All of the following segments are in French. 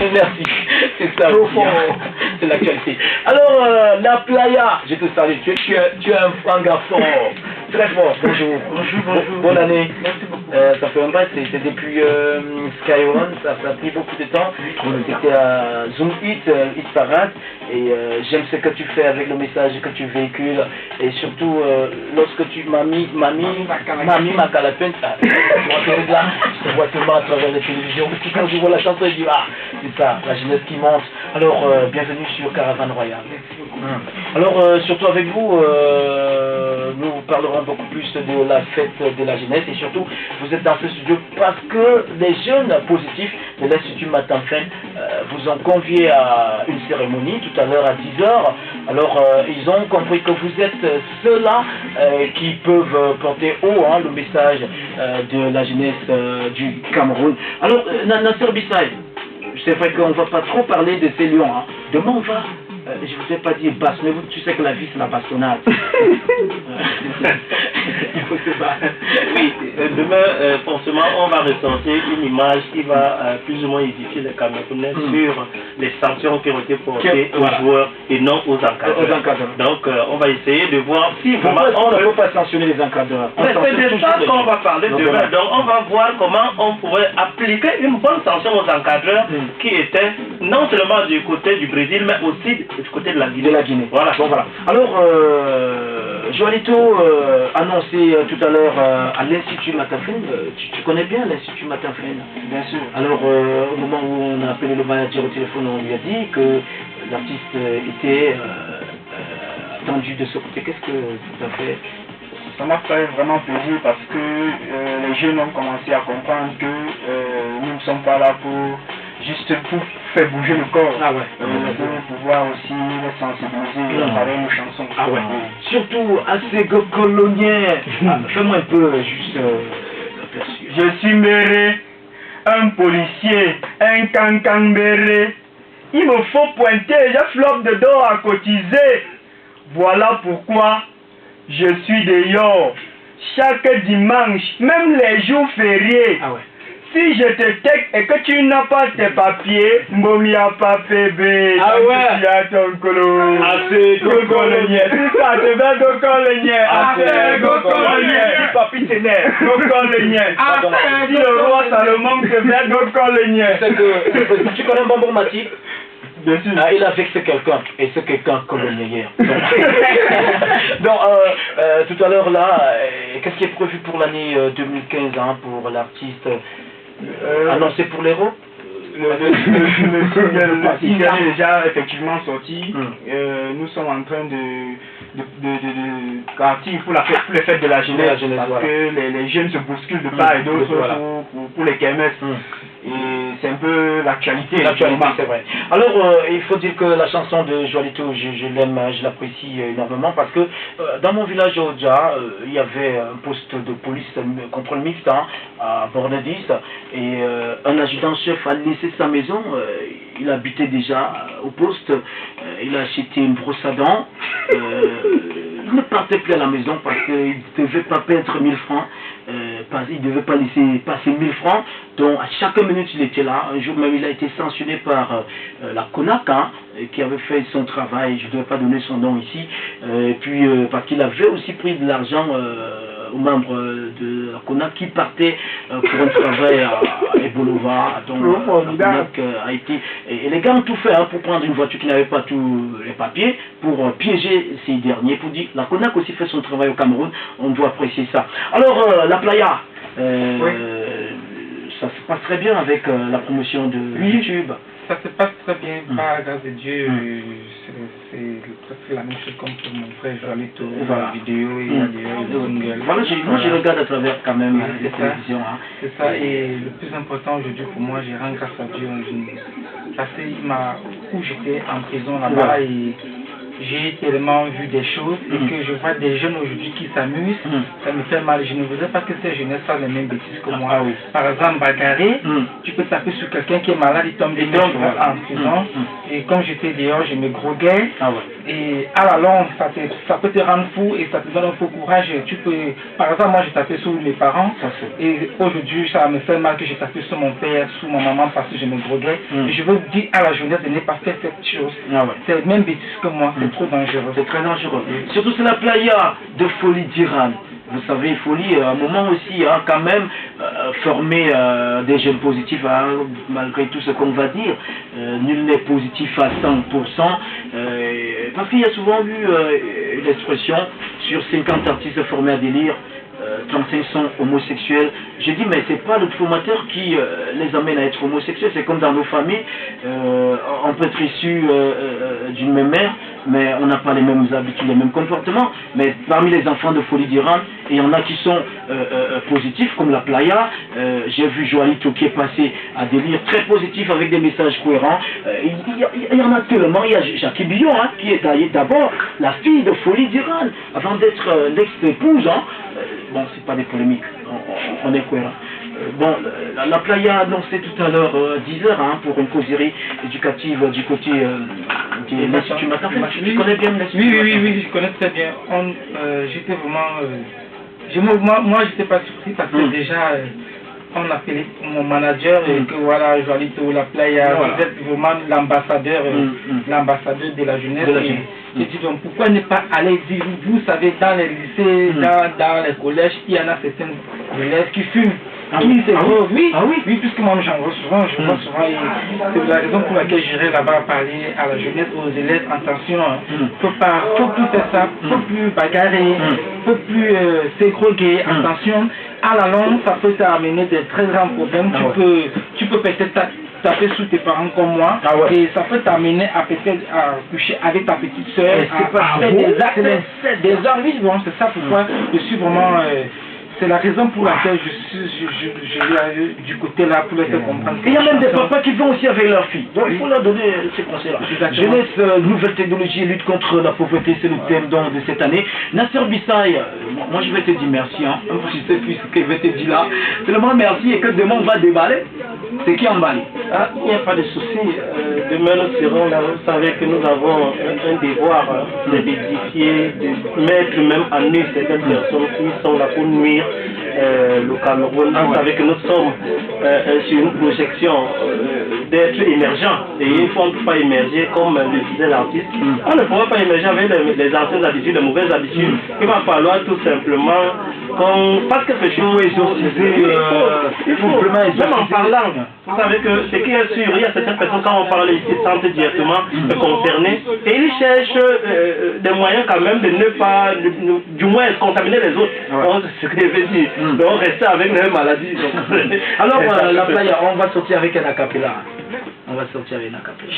Merci, c'est ça aussi, hein. C'est l'actualité. Alors, la playa, je te salue, tu es un franc garçon, très fort, bonjour. Bonjour. Bonne année. Merci beaucoup. Ça fait un bail, c'est depuis Sky One, ça a pris beaucoup de temps. C'était à Zoom Hit Parade, et j'aime ce que tu fais avec le message que tu véhicules, et surtout lorsque tu m'as mis Makalapin, je te vois seulement à travers les télévisions, parce que quand je vois la chanson, je dis ah, c'est ça, la jeunesse qui monte. Alors, bienvenue sur Caravane Royale. Alors, surtout avec vous, nous parlerons beaucoup plus de la fête de la jeunesse, et surtout, vous êtes dans ce studio parce que les jeunes positifs de l'Institut Matin-Fin vous ont convié à une cérémonie tout à l'heure à 10h. Alors, ils ont compris que vous êtes ceux-là qui peuvent porter haut le message de la jeunesse du Cameroun. Alors, Nasser Bissaï, c'est vrai qu'on ne va pas trop parler de ces lions. Hein. Demain, on va... je ne vous ai pas dit basse, mais vous, tu sais que la vie, c'est la bastonnade. Il faut se battre. Oui, demain, forcément, on va ressortir une image qui va plus ou moins édifier les Camerounais sur les sanctions qui ont été portées aux joueurs et non aux encadreurs. Donc, on va essayer de voir si vraiment on ne peut pas sanctionner les encadreurs. C'est de ça qu'on va parler demain. Donc, on va voir comment on pourrait appliquer une bonne sanction aux encadreurs qui étaient non seulement du côté du Brésil, mais aussi du côté de la Guinée. Voilà. Bon, voilà. Alors, Joanito annoncé tout à l'heure à l'Institut Matin-Fin. Tu connais bien l'Institut Matin-Fin? Bien sûr. Alors, au moment où on a appelé le manager au téléphone, on lui a dit que l'artiste était attendu de ce côté. Qu'est-ce que ça t'a fait? Ça m'a fait vraiment plaisir parce que les jeunes ont commencé à comprendre que nous ne sommes pas là pour juste pour faire bouger le corps, pour pouvoir aussi les sensibiliser à travers nos chansons. Ah ouais. Surtout à ces coloniens. Fais-moi un peu juste l'aperçu. Je suis Méré, un policier, un cancan Méré. Il me faut pointer, j'ai flop de dos à cotiser. Voilà pourquoi je suis dehors chaque dimanche, même les jours fériés. Ah ouais. Si je te tech et que tu n'as pas tes papiers, Mbomia pas bébé. Ah ouais. Tu as ton colo. Assez Gokolonien. Ça te va Gokolonien. Assez Gokolonien. Si papi t'énerve, Gokolonien. Si le roi Salomon te fait Gokolonien. C'est que tu connais Bonbon Mati? Bien sûr. Il a vexé quelqu'un, et ce quelqu'un colonien hier. Donc, tout à l'heure là, qu'est-ce qui est prévu pour l'année 2015 pour l'artiste annoncé pour l'héros? Le single est déjà effectivement sorti. Nous sommes en train de partir pour les fêtes de la jeunesse, parce que les jeunes se bousculent de part et d'autre pour les kermesses. Et c'est un peu l'actualité. L'actualité, c'est vrai. Alors, il faut dire que la chanson de Joalito, je l'aime, je l'apprécie énormément parce que dans mon village au Dja, il y avait un poste de police contrôle mixte à Bornedis, et un adjudant-chef a laissé sa maison. Il habitait déjà au poste, il a acheté une brosse à dents. Il ne partait plus à la maison parce qu'il ne devait pas perdre 1000 francs. Il ne devait pas laisser passer 1000 francs. Donc à chaque minute il était là. Un jour même il a été sanctionné par la CONAC qui avait fait son travail. Je ne devais pas donner son nom ici. Et puis parce qu'il avait aussi pris de l'argent aux membres de la CONAC qui partaient pour un travail à Ebolova. Donc la CONAC a été... Et les gars ont tout fait pour prendre une voiture qui n'avait pas tous les papiers, pour piéger ces derniers, pour dire la CONAC aussi fait son travail au Cameroun, on doit apprécier ça. Alors la playa, ça se passe très bien avec la promotion de YouTube. Ça se passe très bien, par grâce de Dieu. C'est la même chose comme pour mon frère Joalito, la vidéo et le single. Voilà, moi je regarde à travers quand même les télévisions. C'est ça, et le plus important aujourd'hui pour moi, je rends grâce à Dieu. Parce qu'il m'a, où j'étais en prison là-bas, et j'ai tellement vu des choses et que je vois des jeunes aujourd'hui qui s'amusent, ça me fait mal. Je ne voudrais pas que ces jeunesses fassent les mêmes bêtises que moi. Par exemple, bagarrer, tu peux taper sur quelqu'un qui est malade, il tombe en prison. Et comme j'étais dehors, je me groguais. Et à la longue, ça peut te rendre fou et ça te donne un faux courage. Tu peux, par exemple, moi j'ai tapé sur mes parents et aujourd'hui ça me fait mal que j'ai tapé sur mon père, sur ma maman parce que je me droguais. Et je veux dire à la jeunesse de ne pas faire cette chose. C'est la même bêtise que moi, c'est trop dangereux. C'est très dangereux. Surtout c'est la playa de Folie d'Iran. Vous savez, Folie, à un moment aussi, hein, quand même, former des jeunes positifs, hein, malgré tout ce qu'on va dire. Nul n'est positif à 100%. Parce qu'il y a souvent eu l'expression, sur 50 artistes formés à délire, 35 sont homosexuels. J'ai dit, mais c'est pas le formateur qui les amène à être homosexuels. C'est comme dans nos familles, on peut être issu d'une même mère, mais on n'a pas les mêmes habitudes, les mêmes comportements. Mais parmi les enfants de Folie d'Iran, il y en a qui sont positifs, comme la playa. J'ai vu Joalito qui est passé à délire très positif avec des messages cohérents. Il y en a tellement. Il y a Jackie Billon, hein, qui est d'abord la fille de Folie d'Iran, avant d'être l'ex-épouse. Hein. Bon, c'est pas des polémiques, on est cohérent. Bon, la playa a annoncé tout à l'heure 10h hein, pour une causerie éducative du côté de l'Institut Matin. Tu connais bien l'Institut Matin? Oui, je connais très bien. J'étais vraiment... moi, j'étais pas surpris parce que déjà... on appelait mon manager et que voilà, Joalito, la playa, vous êtes vraiment l'ambassadeur de la jeunesse. J'ai dit donc pourquoi ne pas aller dire, vous savez, dans les lycées, dans les collèges, il y en a certains élèves qui fument. Oui, puisque moi j'en vois souvent, c'est la raison pour laquelle j'irai là-bas parler à la jeunesse, aux élèves, attention, faut plus faire ça, faut plus bagarrer, faut plus s'écroquer, attention, à la longue ça peut t'amener des très grands problèmes, tu peux peut-être taper sous tes parents comme moi, et ça peut t'amener à peut-être à coucher avec ta petite soeur, à faire des actes, des envies, bon, c'est ça pourquoi je suis vraiment... c'est la raison pour laquelle je vais du côté là pour les faire comprendre. Il y a même des papas qui vont aussi avec leurs filles. Donc il faut leur donner ces conseils-là. Jeunesse, nouvelle technologie et lutte contre la pauvreté, c'est le thème de cette année. Nasser Bissaï, moi je vais te dire merci. Hein. Je sais plus ce que je vais te dire là. Seulement merci et que demain on va déballer. C'est qui emballe? Il n'y a pas de souci. Demain nous serons là. Vous savez que nous avons un devoir d'édifier, de mettre même en nu certaines personnes qui sont là pour nuire le Cameroun. Vous savez que nous sommes sur une projection d'être émergent et il faut ne peut pas émerger comme le disait l'artiste. On ne pourra pas émerger avec les anciennes habitudes, les mauvaises habitudes. Il va falloir tout simplement qu'on fasse quelque chose. Il faut même en parlant. Vous savez que ce qui est sûr, il y a certaines personnes quand on parle ici se sentent directement concernées et ils cherchent des moyens quand même de ne pas, du moins contaminer les autres. C'est ce que je veux dire. Donc rester avec les mêmes maladies. Alors la playa, on va sortir avec un acapella.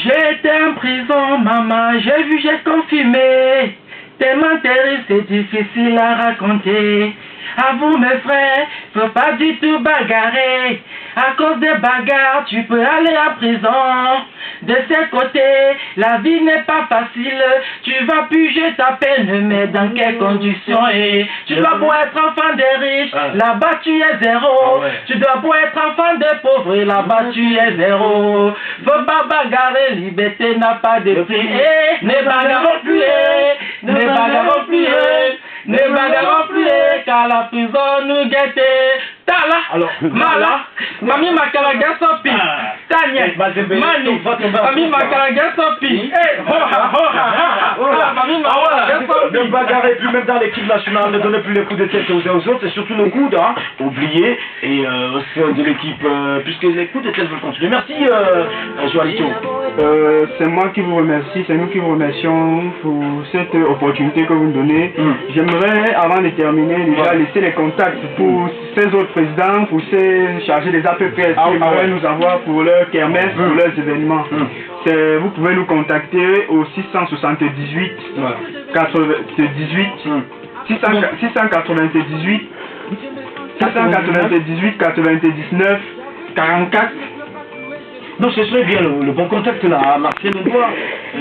J'étais en prison, maman, j'ai confirmé. Tellement terrible, c'est difficile à raconter. À vous mes frères, faut pas du tout bagarrer. À cause des bagarres, tu peux aller en prison. De ce côté, la vie n'est pas facile. Tu vas puger ta peine, mais dans quelles conditions? Et tu dois pour être enfant des riches, là-bas tu es zéro. Tu dois pour être enfant des pauvres, là-bas tu es zéro. Faut pas bagarrer, liberté n'a pas de prix. Ne bagarrons plus, ne bagarrons plus, ne bagarrons plus, car la prison nous guette. Tala, alors, Mala, Mami Makalaga Sopi, Tanya, Mani, Mami Makalaga Sopi, Mami Makalaga Sopi. Ne bagarrez plus même dans l'équipe nationale, ne donnez plus les coups de tête aux uns aux autres, c'est surtout nos coudes, hein, oubliez, et au sein de l'équipe, puisque les coups de tête veulent continuer. Merci, Joalito. C'est moi qui vous remercie, c'est nous qui vous remercions pour cette opportunité que vous nous donnez. J'aimerais, avant de terminer, déjà laisser les contacts pour ces autres présidents, pour ces chargés des APPS qui voudraient nous avoir pour leur kermesse, pour leurs événements. Vous pouvez nous contacter au 678 99 44. Non, ce serait bien le bon contact là, Marcel Edouard.